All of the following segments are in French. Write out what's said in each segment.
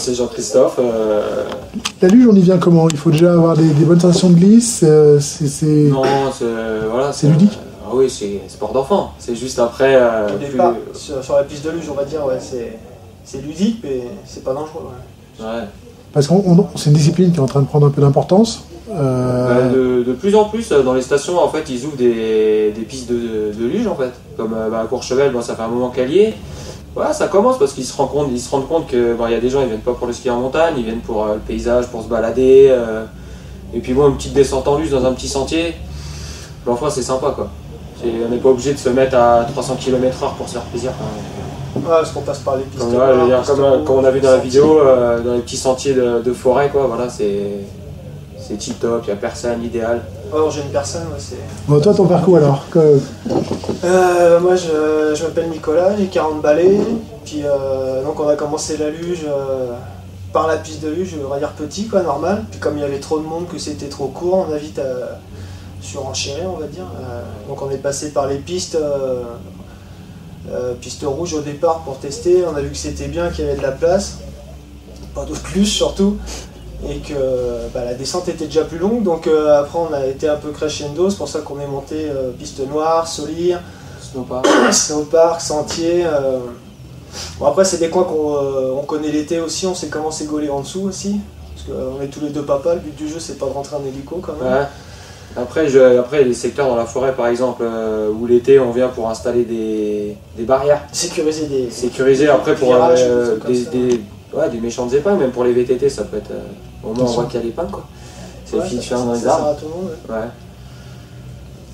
c'est Jean-Christophe. La luge, on y vient comment? Il faut déjà avoir des bonnes sensations de glisse. Non, voilà, c'est ludique. Ah oui, c'est sport d'enfant. C'est juste après. Au départ, sur la piste de luge, on va dire, ouais, c'est ludique, mais c'est pas dangereux. Ouais. Parce que c'est une discipline qui est en train de prendre un peu d'importance. De plus en plus, dans les stations, en fait, ils ouvrent des pistes de luge, en fait. Comme à Courchevel, ça fait un moment qu'elle y est. Voilà, ça commence parce qu'ils se rendent compte que il y a des gens, ils viennent pas pour le ski en montagne, ils viennent pour le paysage, pour se balader. Et puis une petite descente en luge dans un petit sentier. Mais enfin, c'est sympa, quoi. On n'est pas obligé de se mettre à 300 km/h pour se faire plaisir. Ouais, parce qu'on passe par les pistes. Comme on a vu dans la vidéo, dans les petits sentiers de forêt, quoi, voilà, c'est tip top, il n'y a personne, idéal. Alors j'ai une personne, ouais, c'est... Bon, toi, ton parcours alors moi, je m'appelle Nicolas, j'ai 40 balais. Puis donc on a commencé la luge par la piste de luge, on va dire petit, quoi, normal. Puis comme il y avait trop de monde, que c'était trop court, on a vite surenchéri, on va dire. Donc on est passé par les pistes, piste rouge au départ pour tester. On a vu que c'était bien, qu'il y avait de la place, pas de plus surtout. Et que la descente était déjà plus longue, donc après on a été un peu crescendo, c'est pour ça qu'on est monté piste noire, Solir, snowpark, sentier. Bon, après c'est des coins qu'on connaît l'été aussi, on sait comment c'est gaulé en dessous aussi, parce qu'on est tous les deux papas, le but du jeu c'est pas de rentrer en hélico quand même. Ouais. Après il y a des secteurs dans la forêt par exemple où l'été on vient pour installer des barrières. Sécuriser après pour des méchantes épingles, même pour les VTT ça peut être au moins on voit qu'il y a l'épingle quoi. C'est le feature dans les arbres. Ouais.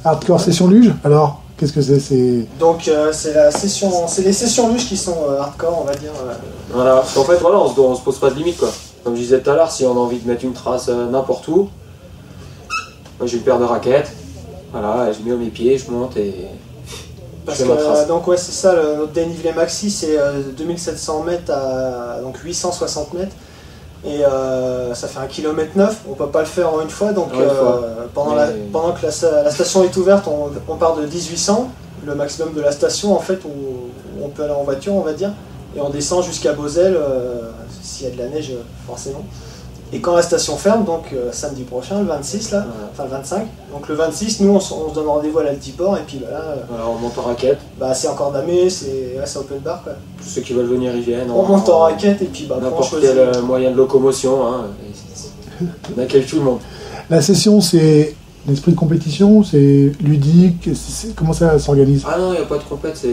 Hardcore session luge, alors qu'est-ce que c'est? Donc c'est les sessions luge qui sont hardcore on va dire. Voilà, parce qu'en fait voilà, on se pose pas de limite quoi. Comme je disais tout à l'heure, si on a envie de mettre une trace n'importe où, moi j'ai une paire de raquettes, voilà, je mets mes pieds, je monte et parce que donc ouais c'est ça, notre dénivelé maxi c'est 2700 mètres à donc 860 mètres et ça fait 1,9 km, on peut pas le faire en une fois donc pendant que la station est ouverte on part de 1800, le maximum de la station en fait où on peut aller en voiture on va dire, et on descend jusqu'à Beauzelle s'il y a de la neige forcément. Et quand la station ferme, donc samedi prochain, le 26 là, enfin le 25, donc le 26, nous on se donne rendez-vous à l'Altiport et puis là, on monte en raquette. C'est encore damé, c'est open bar quoi. Tous ceux qui veulent venir ils viennent. On monte en raquette et puis n'importe quel moyen de locomotion, hein, on accueille tout le monde. La session c'est l'esprit de compétition, c'est ludique, comment ça s'organise? Ah non, il n'y a pas de compète, c'est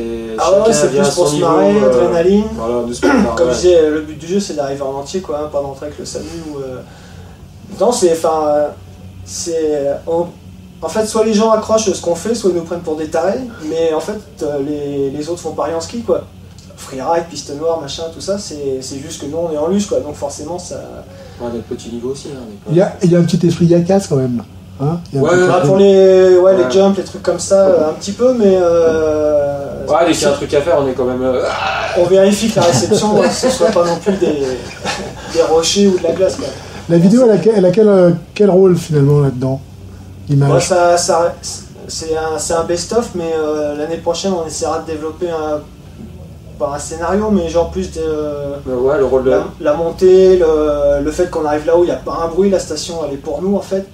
c'est plus pour se marrer, adrénaline. Voilà, comme je disais, le but du jeu c'est d'arriver en entier quoi, hein, pas d'entrer avec le SAMU ou... Non, en fait, soit les gens accrochent ce qu'on fait, soit ils nous prennent pour des tarés, mais en fait, les autres font pareil en ski quoi. Freeride, piste noire, machin, tout ça, c'est juste que nous on est en luge quoi, donc forcément ça... On a notre petit niveau aussi. Hein, il y a un petit esprit yakas quand même. Hein, pour les jumps, les trucs comme ça, un petit peu, mais... dès qu'il y a un truc à faire, on est quand même... On vérifie que la réception, ce ne soit pas non plus des rochers ou de la glace. Quoi. La vidéo, elle a quel rôle finalement là-dedans? L'image c'est un best-of, mais l'année prochaine, on essaiera de développer pas un scénario, mais genre plus le rôle de... la montée, le fait qu'on arrive là où il n'y a pas un bruit, la station elle est pour nous en fait.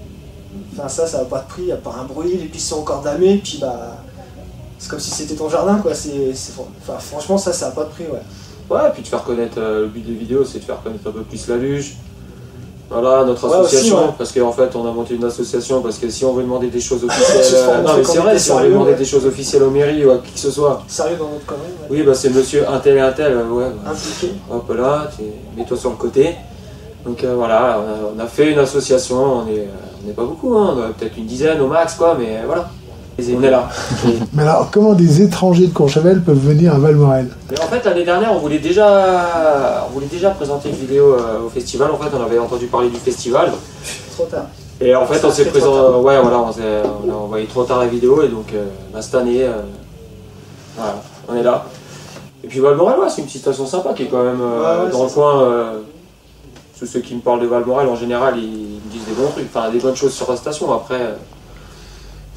Enfin ça n'a pas de prix, il n'y a pas un bruit, les pistes sont encore damées, puis c'est comme si c'était ton jardin quoi, franchement ça n'a pas de prix Ouais, et puis de faire connaître, le but des vidéos c'est de faire connaître un peu plus la luge. Voilà, notre association, aussi, parce qu'en fait on a monté une association, parce que si on veut demander des choses officielles, non mais c'est vrai, si on veut demander des choses officielles aux mairies ou à qui que ce soit. Sérieux dans notre commune. Oui, c'est monsieur un tel et un tel, impliqué. Hop là, mets-toi sur le côté. Donc voilà, on a fait une association, on n'est pas beaucoup, hein, on a peut-être une dizaine au max quoi, mais voilà. On est là. Mais alors, comment des étrangers de Courchevel peuvent venir à Valmorel? Mais en fait, l'année dernière, on voulait déjà présenter une vidéo au festival. En fait, on avait entendu parler du festival. Trop tard. Et en fait, on s'est présenté. On a envoyé trop tard la vidéo et donc cette année, voilà, on est là. Et puis Valmorel, c'est une petite station sympa qui est quand même dans le coin. Tous ceux qui me parlent de Valmorel, en général, ils me disent des bons trucs, des bonnes choses sur la station. Après.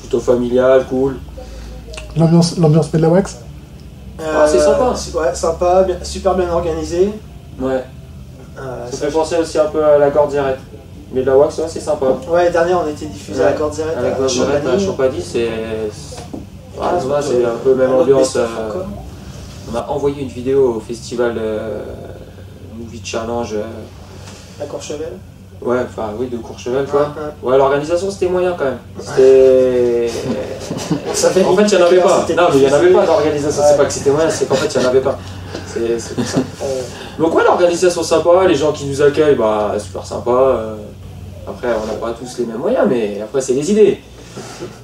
Plutôt familial, cool. L'ambiance met de la wax? C'est sympa. Sympa, super bien organisé. Ouais. Ça fait penser aussi un peu à la Gordirette. Mais la wax, c'est sympa. Ouais, dernière, on a été diffusé à la Gordirette. À la Gordirette, à Champagny, c'est un peu même ambiance. On a envoyé une vidéo au festival Movie Challenge. À Courchevel. Ouais, enfin oui, de Courchevel quoi. Ouais, l'organisation c'était moyen quand même. C'était. En fait, il n'y en avait pas. Non, mais il n'y en avait pas d'organisation. C'est pas que c'était moyen, c'est qu'en fait, il n'y en avait pas. C'est pour ça. Donc, ouais, l'organisation sympa, les gens qui nous accueillent, bah super sympa. Après, on n'a pas tous les mêmes moyens, mais après, c'est les idées.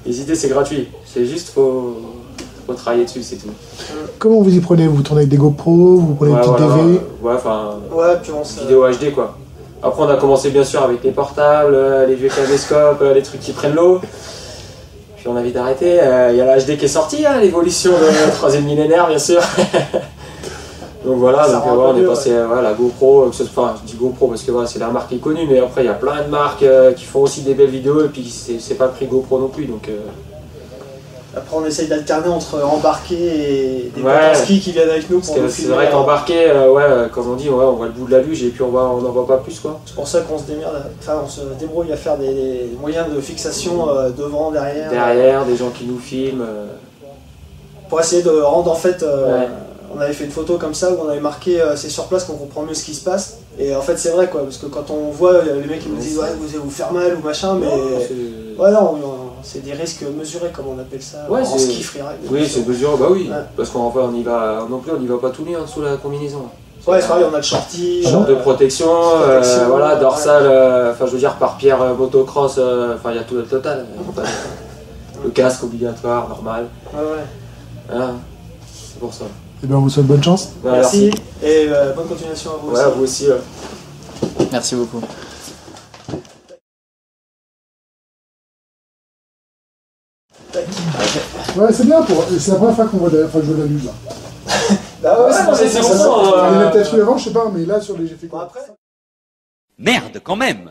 Les idées, c'est gratuit. C'est juste, faut travailler dessus, c'est tout. Comment vous y prenez? Vous tournez avec des GoPro, vous prenez une petite DV? Ouais, enfin. Ouais, puis on vidéo HD quoi. Après, on a commencé bien sûr avec les portables, les vieux caméscopes, les trucs qui prennent l'eau. Puis on a vite arrêté. Il y a la HD qui est sortie, hein, l'évolution de 3e millénaire, bien sûr. Donc voilà, on est passé à la GoPro. Enfin, je dis GoPro parce que voilà, c'est la marque qui est connue, mais après, il y a plein de marques qui font aussi des belles vidéos, et puis c'est pas le prix GoPro non plus. Donc, après, on essaye d'alterner entre embarquer et des potes en ski qui viennent avec nous pour nous filmer. C'est vrai qu'embarquer, comme on dit, on voit le bout de la luge et puis on n'en voit pas plus quoi. C'est pour ça qu'on se démerde, on se débrouille à faire des moyens de fixation devant, derrière. Derrière, des gens qui nous filment. Pour essayer de rendre en fait. On avait fait une photo comme ça où on avait marqué c'est sur place qu'on comprend mieux ce qui se passe. Et en fait, c'est vrai quoi, parce que quand on voit les mecs qui nous disent ouais, vous allez vous faire mal ou machin, mais. C'est des risques mesurés, comme on appelle ça, en ski freeride. Oui, c'est mesuré, bah oui, parce qu'on y va non plus, on n'y va pas tout nu en dessous de la combinaison. Ouais, c'est pareil, on a le shorty. Short de protection, voilà, dorsale, enfin je veux dire par pierre motocross, enfin il y a tout le total. Le casque obligatoire, normal. Ouais. Voilà, c'est pour ça. Et bien, on vous souhaite bonne chance. Merci. Et bonne continuation à vous aussi. Ouais, vous aussi. Merci beaucoup. Ouais, c'est bien, c'est la première fois qu'on voit je vois la luge là. Bah ouais, c'est bon. Il y en a peut-être eu avant, je sais pas, mais là sur les j'ai fait quoi. Merde, quand même!